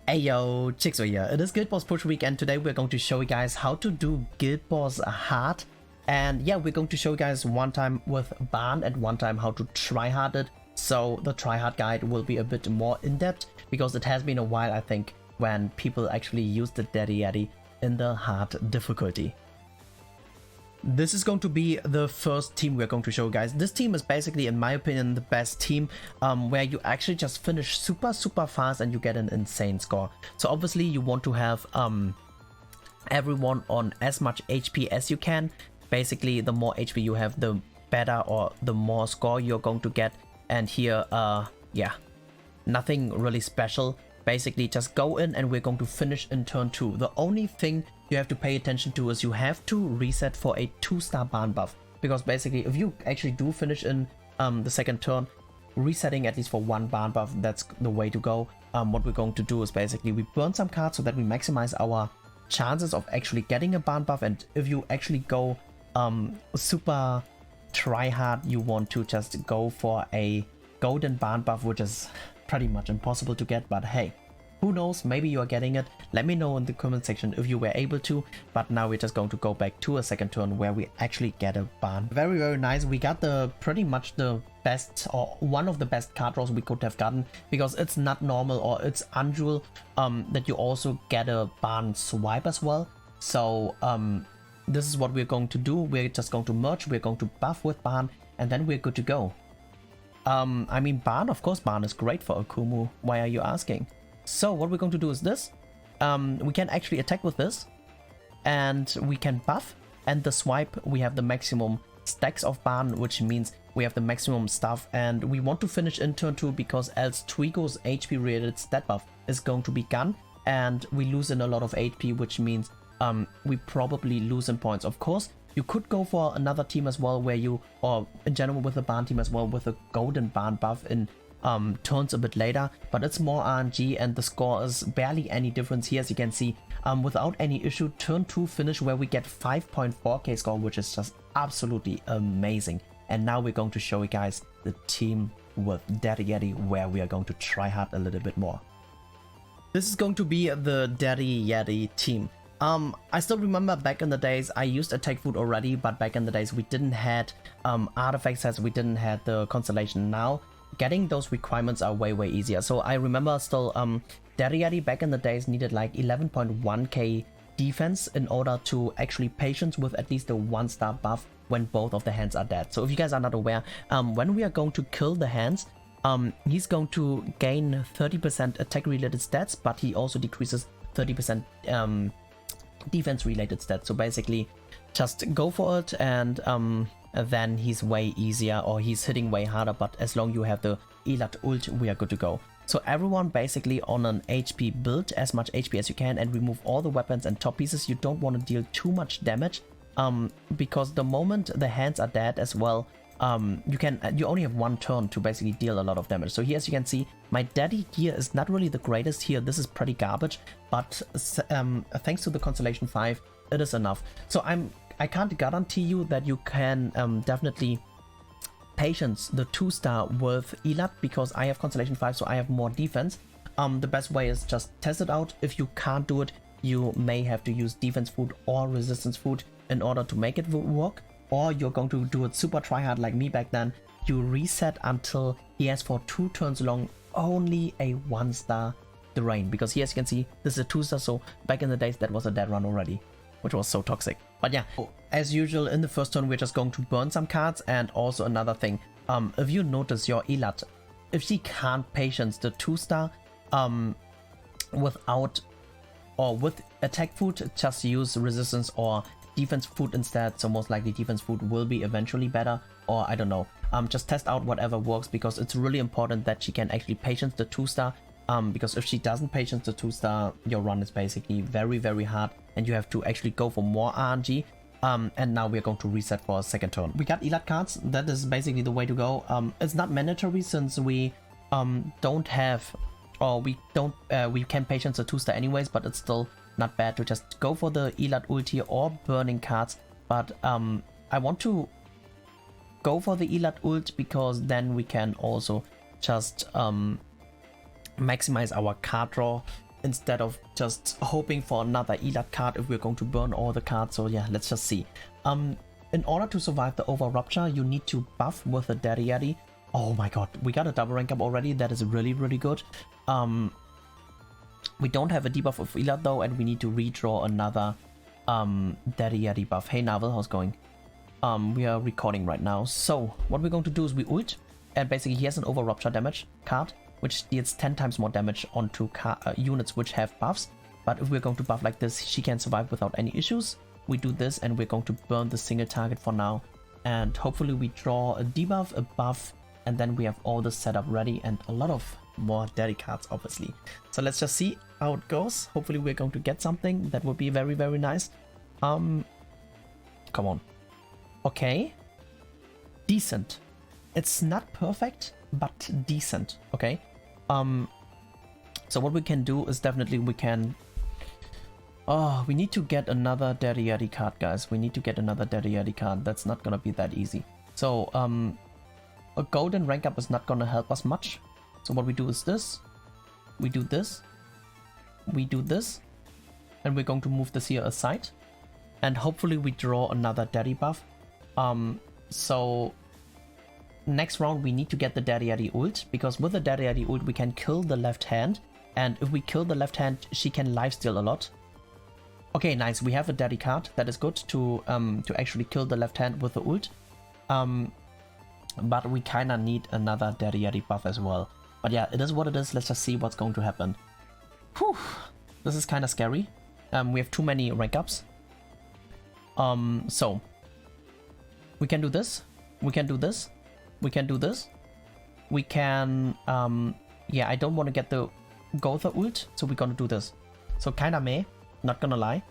Hey yo, Chiksua here. It is Guild Boss Push Week, and today we're going to show you guys how to do Guild Boss hard. And yeah, we're going to show you guys one time with ban and one time how to try hard it. So the try hard guide will be a bit more in depth because it has been a while, I think, when people actually used the Daddy Yeti in the hard difficulty. This is going to be the first team we're going to show you guys. This team is basically, in my opinion, the best team, where you actually just finish super fast and you get an insane score. So obviously you want to have everyone on as much HP as you can. Basically, the more HP you have, the better or the more score you're going to get. And here, yeah, nothing really special. Basically, just go in and we're going to finish in turn 2. The only thing you have to pay attention to is you have to reset for a 2-star ban buff. Because basically, if you actually do finish in the second turn, resetting at least for 1 ban buff, that's the way to go. What we're going to do is basically we burn some cards so that we maximize our chances of actually getting a ban buff. And if you actually go super try hard, you want to just go for a golden ban buff, which is pretty much impossible to get, but hey, who knows, maybe you are getting it. Let me know in the comment section if you were able to. But now we're just going to go back to a second turn where we actually get a ban. Very nice. We got the pretty much the best, or one of the best card draws we could have gotten, because it's not normal or it's unusual that you also get a ban swipe as well. So this is what we're going to do. We're just going to merge, we're going to buff with ban, and then we're good to go. I mean, ban, of course, ban is great for AKUMU. Why are you asking? So what we're going to do is this. We can actually attack with this, and we can buff, and the swipe, we have the maximum stacks of ban, which means we have the maximum stuff, and we want to finish in turn 2 because else Trigo's HP related stat buff is going to be gone, and we lose in a lot of HP, which means we probably lose in points. Of course, you could go for another team as well where you, or in general with a ban team as well, with a golden ban buff in turns a bit later, but it's more RNG and the score is barely any difference here, as you can see, without any issue. Turn 2 finish where we get 5.4k score, which is just absolutely amazing. And now we're going to show you guys the team with Daddy Yeti, where we are going to try hard a little bit more. This is going to be the Daddy Yeti team. I still remember back in the days I used attack food already, but back in the days we didn't had artifacts, as we didn't had the constellation. Now getting those requirements are way easier. So I remember still Daddy Yeti back in the days needed like 11.1k defense in order to actually patience with at least a 1-star buff when both of the hands are dead. So if you guys are not aware, when we are going to kill the hands, he's going to gain 30% attack related stats, but he also decreases 30% defense related stats. So basically just go for it, and then he's way easier, or he's hitting way harder, but as long as you have the Elat ult, we are good to go. So everyone basically on an HP build, as much HP as you can, and remove all the weapons and top pieces. You don't want to deal too much damage, because the moment the hands are dead as well, you only have 1 turn to basically deal a lot of damage. So here, as you can see, my daddy gear is not really the greatest here. This is pretty garbage, but thanks to the Constellation 5, it is enough. So I can't guarantee you that you can definitely patience the 2-star with Elat, because I have Constellation 5, so I have more defense. The best way is just test it out. If you can't do it, you may have to use defense food or resistance food in order to make it work. Or you're going to do it super try hard like me back then. You reset until he has for 2 turns long only a 1-star drain, because here, as you can see, this is a 2-star, so back in the days that was a dead run already, which was so toxic. But yeah, as usual, in the first turn we're just going to burn some cards. And also another thing, if you notice your Elat, if she can't patience the 2-star without or with attack food, just use resistance or defense food instead. So most likely defense food will be eventually better, or I don't know, just test out whatever works, because it's really important that she can actually patience the 2-star, because if she doesn't patience the 2-star, your run is basically very hard and you have to actually go for more RNG. And now we're going to reset for a second turn. We got Elat cards. That is basically the way to go. It's not mandatory, since we don't have, or we can patience the 2-star anyways, but it's still not bad to just go for the Elat ulti or burning cards. But I want to go for the Elat ult, because then we can also just maximize our card draw instead of just hoping for another Elat card if we're going to burn all the cards. So yeah, let's just see. In order to survive the Over Rupture, you need to buff with a Daddy Yeti. Oh my god, we got a double rank up already. That is really, really good. We don't have a debuff of Elat though, and we need to redraw another Daddy Yeti buff. Hey Navel, how's it going? We are recording right now. So what we're going to do is we ult, and basically he has an Over Rupture damage card, which deals 10 times more damage onto units which have buffs. But if we're going to buff like this, she can survive without any issues. We do this and we're going to burn the single target for now. And hopefully we draw a debuff, a buff, and then we have all the setup ready and a lot of more daddy cards, obviously. So let's just see how it goes. Hopefully we're going to get something that would be very, very nice. Come on. Okay. Decent. It's not perfect, but decent. Okay. So what we can do is definitely we can... Oh, we need to get another Daddy Yeti card, guys. We need to get another Daddy Yeti card. That's not gonna be that easy. So, a golden rank up is not gonna help us much. So what we do is this. We do this. We do this. And we're going to move this here aside. And hopefully we draw another Daddy buff. So, next round we need to get the Daddy Yeti ult. Because with the Daddy Yeti ult we can kill the left hand. And if we kill the left hand, she can lifesteal a lot. Okay, nice. We have a daddy card. That is good to actually kill the left hand with the ult. But we kinda need another Daddy Yeti buff as well. But yeah, it is what it is. Let's just see what's going to happen. Whew. This is kinda scary. We have too many rank ups. So we can do this. We can do this. We can do this. We can yeah, I don't want to get the Gotha ult, so we're gonna do this. So kinda meh. Not gonna lie.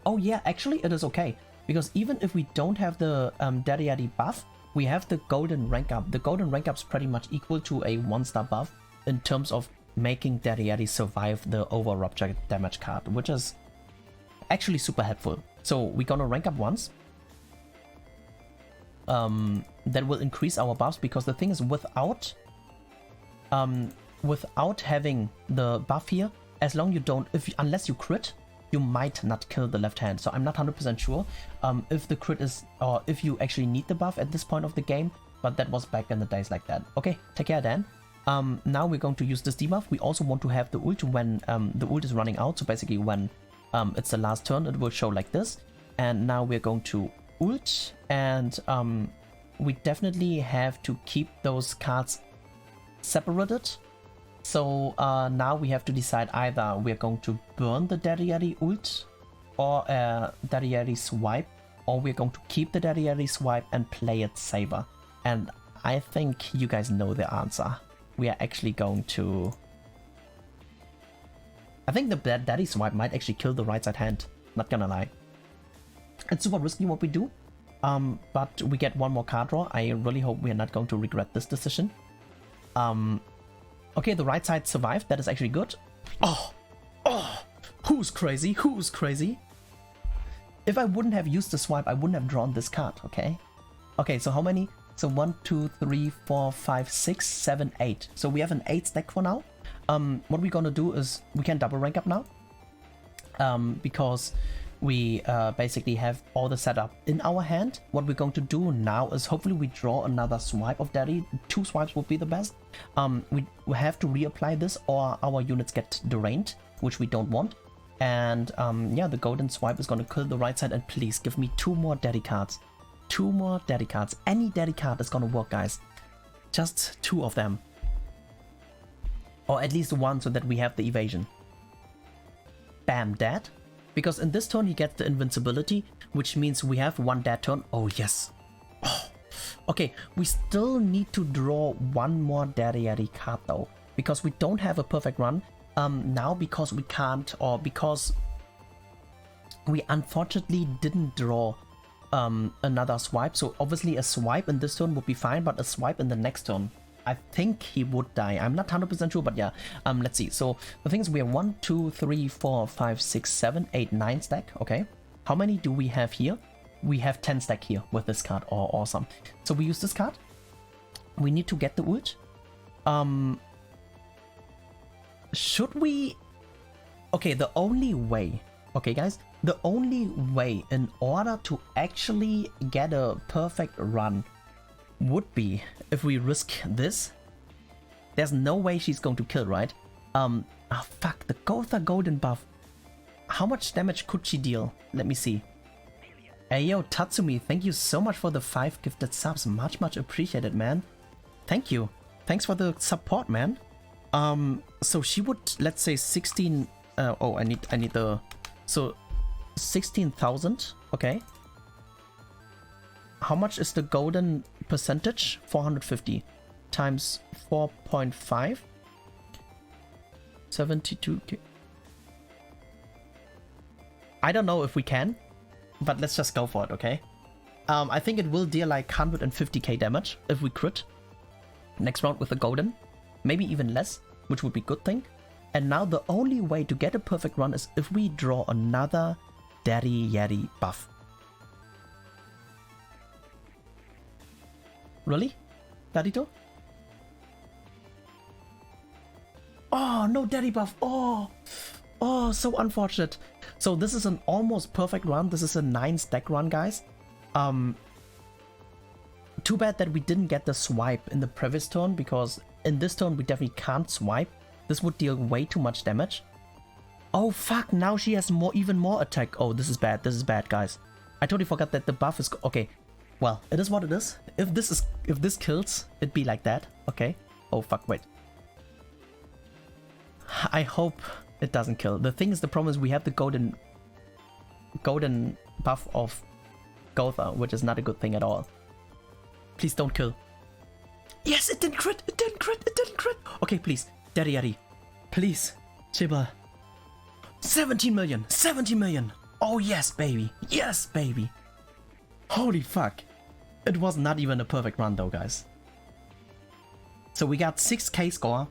Oh yeah, actually it is okay. Because even if we don't have the Daddy Yeti buff, we have the golden rank up. The golden rank up is pretty much equal to a 1-star buff in terms of making Daddy Yeti survive the Over Rupture damage card, which is actually super helpful. So we're gonna rank up once. That will increase our buffs, because the thing is without having the buff here, as long you don't, unless you crit, you might not kill the left hand. So I'm not 100% sure if the crit is, or if you actually need the buff at this point of the game, but that was back in the days like that. Okay, take care Dan. Now we're going to use this debuff. We also want to have the ult when the ult is running out. So basically when it's the last turn, it will show like this. And now we're going to ult, and we definitely have to keep those cards separated. So now we have to decide either we're going to burn the Daddy Yeti ult or Daddy Yeti swipe, or we're going to keep the Daddy Yeti swipe and play it safer. And I think you guys know the answer. We are actually going to... I think the Daddy swipe might actually kill the right side hand, not gonna lie. It's super risky what we do, but we get one more card draw. I really hope we are not going to regret this decision. Okay, the right side survived. That is actually good. Oh, who's crazy? Who's crazy? If I wouldn't have used the swipe, I wouldn't have drawn this card, okay? Okay, so how many? So 1, 2, 3, 4, 5, 6, 7, 8. So we have an 8 stack for now. What we're gonna do is we can double rank up now. Because we basically have all the setup in our hand. What we're going to do now is hopefully we draw another swipe of Daddy. 2 swipes would be the best. We have to reapply this or our units get drained, which we don't want. And yeah, the golden swipe is going to kill the right side. And please give me 2 more Daddy cards. 2 more Daddy cards. Any Daddy card is going to work, guys. Just 2 of them. Or at least 1 so that we have the evasion. Bam, dead. Because in this turn he gets the invincibility, which means we have 1 dead turn. Oh yes. Oh. Okay, we still need to draw 1 more Daddy Yeti card though, because we don't have a perfect run now, because we can't, or because we unfortunately didn't draw another swipe. So obviously a swipe in this turn would be fine, but a swipe in the next turn, I think he would die. I'm not 100% sure, but yeah. Let's see. So the thing is, we have 1, 2, 3, 4, 5, 6, 7, 8, 9 stack. Okay. How many do we have here? We have 10 stack here with this card. Oh, awesome. So we use this card. We need to get the ult. should we... Okay, the only way... Okay, guys, the only way in order to actually get a perfect run would be if we risk this. There's no way she's going to kill, right? Oh, fuck, the Gotha Golden buff. How much damage could she deal? Let me see. Hey, yo, Tatsumi, thank you so much for the 5 gifted subs. Much appreciated, man. Thank you. Thanks for the support, man. So she would, let's say 16... oh, I need the... So, 16,000, okay. How much is the golden percentage? 450 times 4.5. 72k. I don't know if we can, but let's just go for it, okay? I think it will deal like 150k damage if we crit. Next round with the golden. Maybe even less, which would be a good thing. And now the only way to get a perfect run is if we draw another Daddy Yeti buff. Really? Dadito? Oh, no Daddy buff. Oh, so unfortunate. So this is an almost perfect run. This is a 9 stack run, guys. Too bad that we didn't get the swipe in the previous turn, because in this turn we definitely can't swipe. This would deal way too much damage. Oh fuck, now she has even more attack. Oh, this is bad, guys. I totally forgot that the buff is... Okay, well, it is what it is. If this kills, it'd be like that. Okay. Oh fuck, wait. I hope it doesn't kill. The thing is, the problem is we have the golden buff of Gotha, which is not a good thing at all. Please don't kill. Yes, it didn't crit. Okay, please. Daddy Yeti. Please. Chiba. 17 million. 17 million. Oh, yes, baby. Yes, baby. Holy fuck. It was not even a perfect run, though, guys. So we got 6k score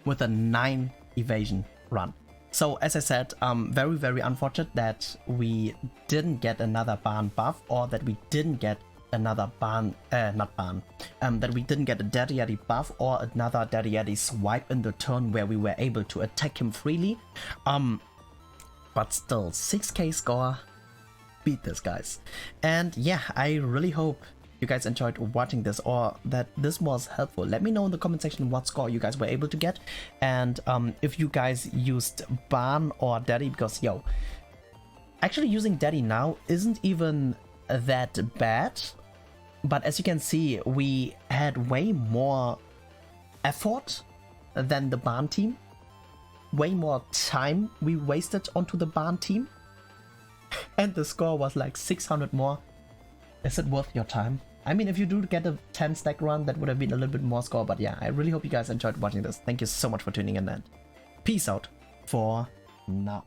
with a 9 evasion run. So, as I said, very unfortunate that we didn't get another Barn buff, or that we didn't get another Barn, that we didn't get a Daddy Yeti buff or another Daddy Yeti swipe in the turn where we were able to attack him freely. But still, 6k score, beat this, guys. And yeah, I really hope you guys enjoyed watching this, or that this was helpful. Let me know in the comment section what score you guys were able to get, and if you guys used Barn or Daddy, because yo, actually using Daddy now isn't even that bad. But as you can see, we had way more effort than the Barn team. Way more time we wasted onto the Barn team. And the score was like 600 more. Is it worth your time? I mean, if you do get a 10 stack run, that would have been a little bit more score. But yeah, I really hope you guys enjoyed watching this. Thank you so much for tuning in, and peace out for now.